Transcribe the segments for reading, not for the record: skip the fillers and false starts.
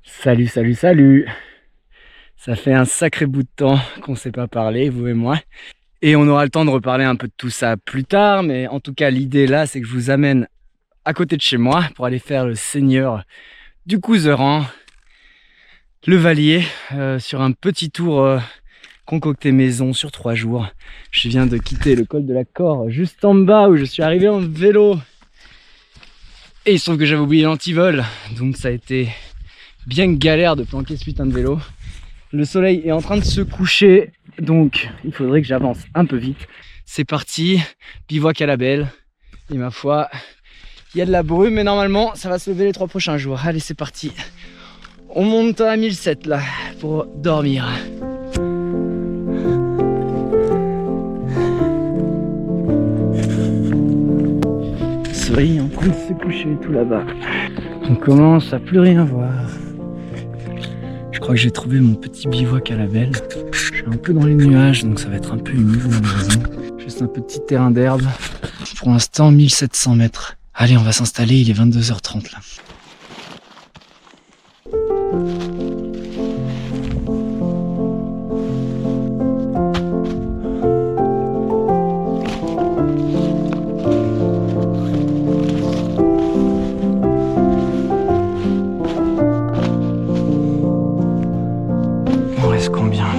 Salut, salut, salut! Ça fait un sacré bout de temps qu'on ne s'est pas parlé, vous et moi. Et on aura le temps de reparler un peu de tout ça plus tard, mais en tout cas l'idée là, c'est que je vous amène à côté de chez moi pour aller faire le seigneur du Couserans, le Vallier, sur un petit tour concocté maison sur 3 jours. Je viens de quitter le col de la Cor, juste en bas où je suis arrivé en vélo. Et il se trouve que j'avais oublié l'antivol, donc ça a été bien galère de planquer ce putain de vélo. Le soleil est en train de se coucher, donc il faudrait que j'avance un peu vite. C'est parti, bivouac à la belle. Et ma foi, il y a de la brume, mais normalement ça va se lever les 3 prochains jours. Allez, c'est parti. On monte à 1007 là, pour dormir. Le soleil est en train de se coucher tout là-bas. On commence à plus rien voir. Je crois que j'ai trouvé mon petit bivouac à la belle. Je suis un peu dans les nuages, donc ça va être un peu humide malheureusement. Juste un petit terrain d'herbe. Pour l'instant, 1700 mètres. Allez, on va s'installer, il est 22h30 là. Combien là?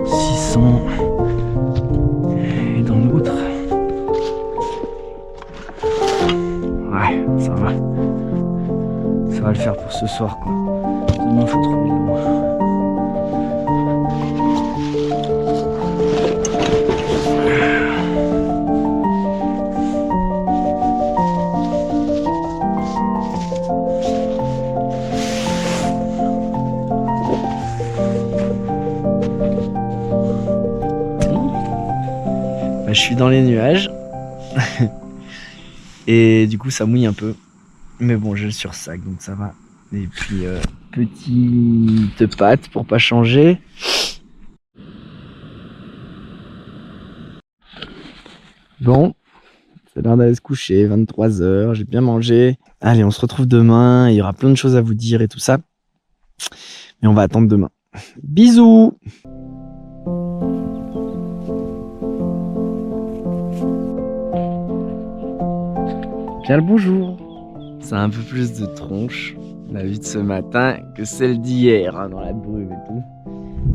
600. Et dans l'autre, ouais, ça va. Ça va le faire pour ce soir quoi. Demain faut trouver l'eau. Je suis dans les nuages et du coup ça mouille un peu, mais bon j'ai le sursac donc ça va. Et puis petite pâte pour pas changer. Bon, c'est l'heure d'aller se coucher, 23h, j'ai bien mangé. Allez, on se retrouve demain, il y aura plein de choses à vous dire et tout ça, mais on va attendre demain. Bisous. Bien le bonjour. Ça a un peu plus de tronche, la vue de ce matin, que celle d'hier, hein, dans la brume et tout.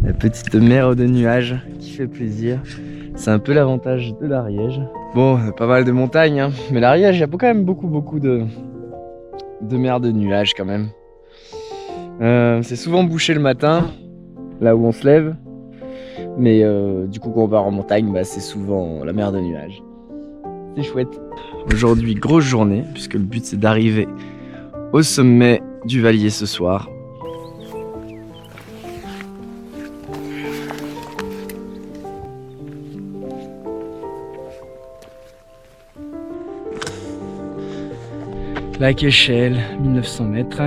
La petite mer de nuages qui fait plaisir. C'est un peu l'avantage de l'Ariège. Bon, pas mal de montagnes, hein, mais l'Ariège, il y a quand même beaucoup de mer de nuages quand même. C'est souvent bouché le matin, là où on se lève. Mais du coup, quand on part en montagne, bah, c'est souvent la mer de nuages. C'est chouette. Aujourd'hui, grosse journée, puisque le but c'est d'arriver au sommet du Vallier ce soir. Lac Échelle, 1900 mètres.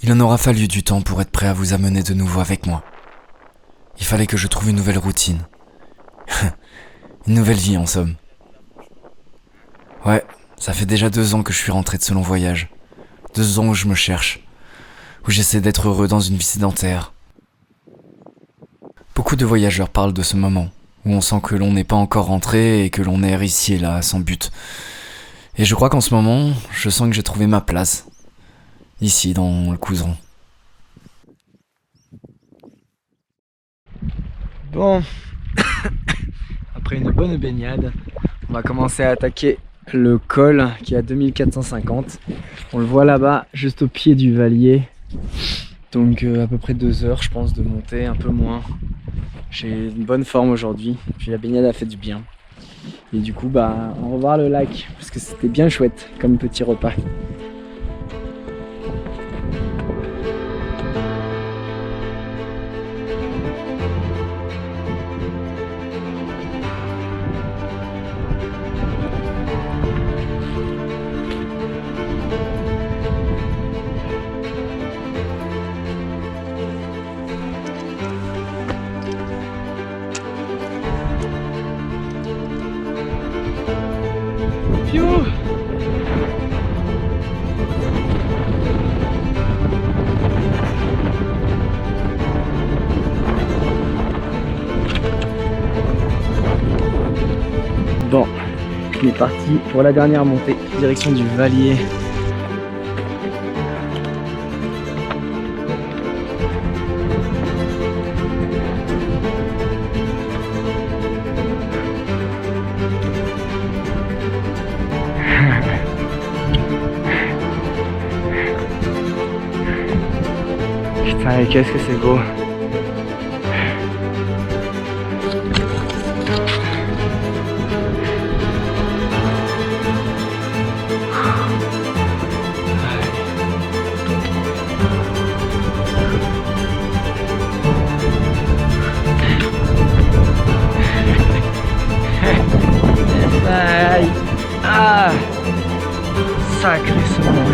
Il en aura fallu du temps pour être prêt à vous amener de nouveau avec moi. Il fallait que je trouve une nouvelle routine. Une nouvelle vie en somme. Ouais, ça fait déjà 2 ans que je suis rentré de ce long voyage. 2 ans où je me cherche. Où j'essaie d'être heureux dans une vie sédentaire. Beaucoup de voyageurs parlent de ce moment, où on sent que l'on n'est pas encore rentré et que l'on erre ici et là sans but. Et je crois qu'en ce moment, je sens que j'ai trouvé ma place. Ici, dans le Couserans. Bon, après une bonne baignade, on va commencer à attaquer le col qui est à 2450. On le voit là-bas, juste au pied du Vallier. Donc à peu près 2 heures je pense de monter, un peu moins. J'ai une bonne forme aujourd'hui, puis la baignade a fait du bien. Et du coup, bah, on va revoir le lac, parce que c'était bien chouette comme petit repas. Piou! Bon, on est parti pour la dernière montée, direction du Valier. Putain, et qu'est-ce que c'est beau! Aïe. Ah, sacré sommeil.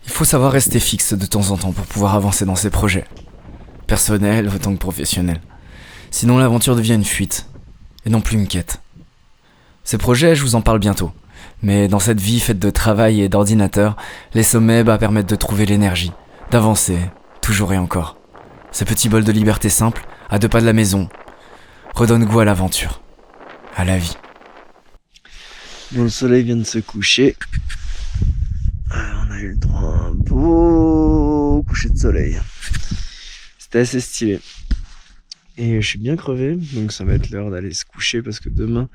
Il faut savoir rester fixe de temps en temps pour pouvoir avancer dans ses projets, personnels autant que professionnels. Sinon l'aventure devient une fuite, et non plus une quête. Ces projets, je vous en parle bientôt. Mais dans cette vie faite de travail et d'ordinateur, les sommets permettent de trouver l'énergie, d'avancer, toujours et encore. Ces petits bols de liberté simple, à 2 pas de la maison, redonnent goût à l'aventure, à la vie. Bon, le soleil vient de se coucher. On a eu le droit à un beau coucher de soleil. C'était assez stylé. Et je suis bien crevé, donc ça va être l'heure d'aller se coucher parce que demain,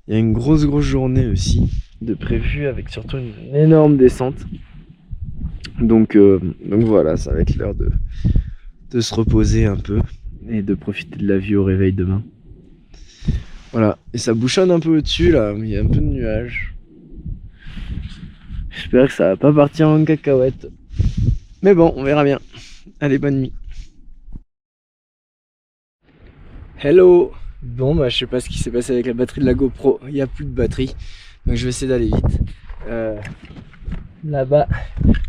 il y a une grosse journée aussi de prévu avec surtout une énorme descente. Donc voilà, ça va être l'heure de se reposer un peu et de profiter de la vue au réveil demain. Voilà, et ça bouchonne un peu au-dessus là, il y a un peu de nuages. J'espère que ça va pas partir en cacahuète. Mais bon, on verra bien. Allez, bonne nuit. Hello! Bon, bah, je sais pas ce qui s'est passé avec la batterie de la GoPro. Il n'y a plus de batterie. Donc, je vais essayer d'aller vite. Là-bas,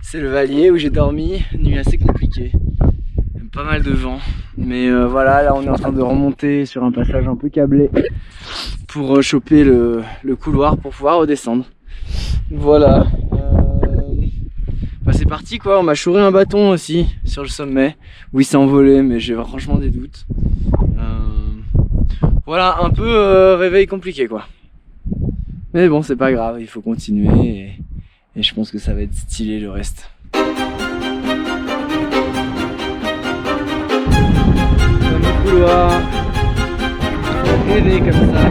c'est le Valier où j'ai dormi. Nuit assez compliquée. Pas mal de vent. Mais voilà, là, on est en train de remonter sur un passage un peu câblé pour choper le couloir pour pouvoir redescendre. Voilà. Bah, c'est parti quoi. On m'a chouré un bâton aussi sur le sommet. Oui, c'est envolé, mais j'ai franchement des doutes. Voilà, un peu réveil compliqué quoi. Mais bon, c'est pas grave, il faut continuer et je pense que ça va être stylé le reste. Dans le couloir, rêver comme ça.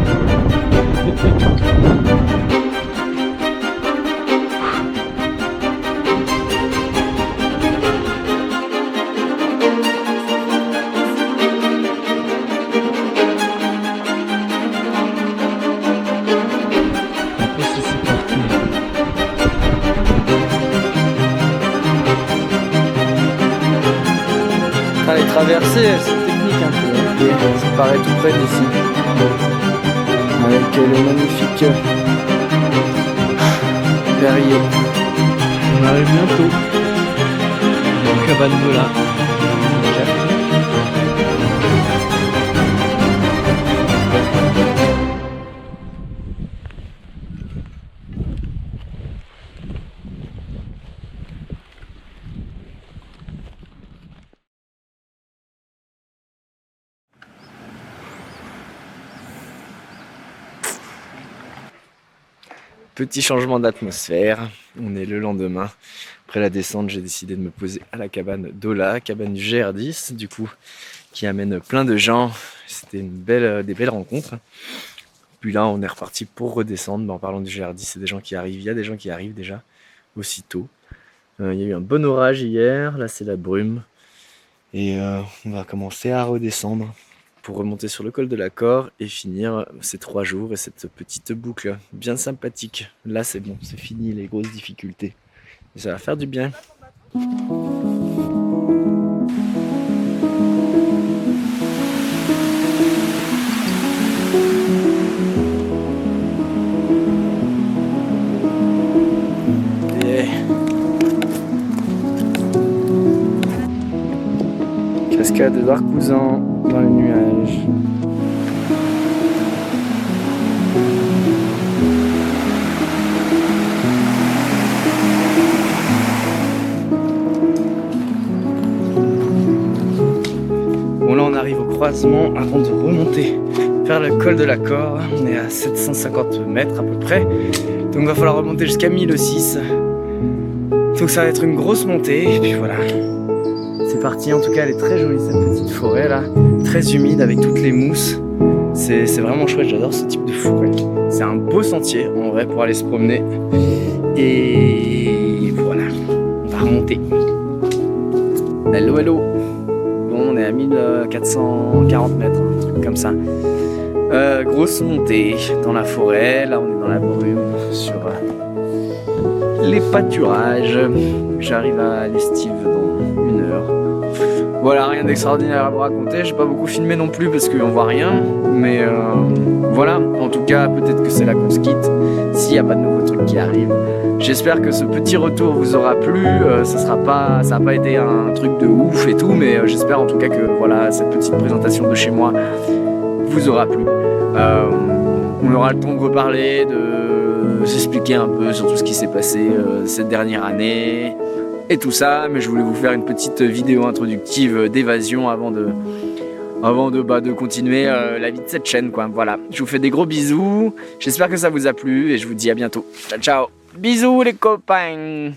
Les traversées, c'est technique un peu, et ça paraît tout près d'ici, avec le magnifique verrier. On arrive bientôt au cabane de là. Petit changement d'atmosphère, on est le lendemain. Après la descente, j'ai décidé de me poser à la cabane d'Ola, cabane du GR10, du coup, qui amène plein de gens. C'était des belles rencontres. Puis là, on est reparti pour redescendre. En parlant du GR10, c'est des gens qui arrivent. Il y a des gens qui arrivent déjà aussitôt. Il y a eu un bon orage hier. Là, c'est la brume. Et on va commencer à redescendre pour remonter sur le col de la Cor et finir ces 3 jours et cette petite boucle bien sympathique. Là, c'est bon, c'est fini les grosses difficultés. Et ça va faire du bien. Cascade d'Arcousan dans les nuages. Bon là on arrive au croisement avant de remonter vers le col de la Cor. On est à 750 mètres à peu près. Donc il va falloir remonter jusqu'à 1006. Donc ça va être une grosse montée et puis voilà. C'est parti, en tout cas elle est très jolie cette petite forêt là, très humide avec toutes les mousses. C'est vraiment chouette, j'adore ce type de forêt. C'est un beau sentier en vrai pour aller se promener. Et voilà, on va remonter. Hello hello. Bon, on est à 1440 mètres, un truc comme ça. Grosse montée dans la forêt, là on est dans la brume sur les pâturages. J'arrive à l'Estive dans 1 heure. Voilà, rien d'extraordinaire à vous raconter. J'ai pas beaucoup filmé non plus parce qu'on voit rien. Mais voilà, en tout cas, peut-être que c'est là qu'on se quitte. S'il n'y a pas de nouveaux trucs qui arrivent. J'espère que ce petit retour vous aura plu. Ça n'a pas été un truc de ouf et tout. Mais j'espère en tout cas que voilà, cette petite présentation de chez moi vous aura plu. On aura le temps de reparler, de s'expliquer un peu sur tout ce qui s'est passé cette dernière année. Et tout ça, mais je voulais vous faire une petite vidéo introductive d'évasion avant de continuer la vie de cette chaîne, quoi. Voilà, je vous fais des gros bisous, j'espère que ça vous a plu et je vous dis à bientôt. Ciao ciao, bisous les copains.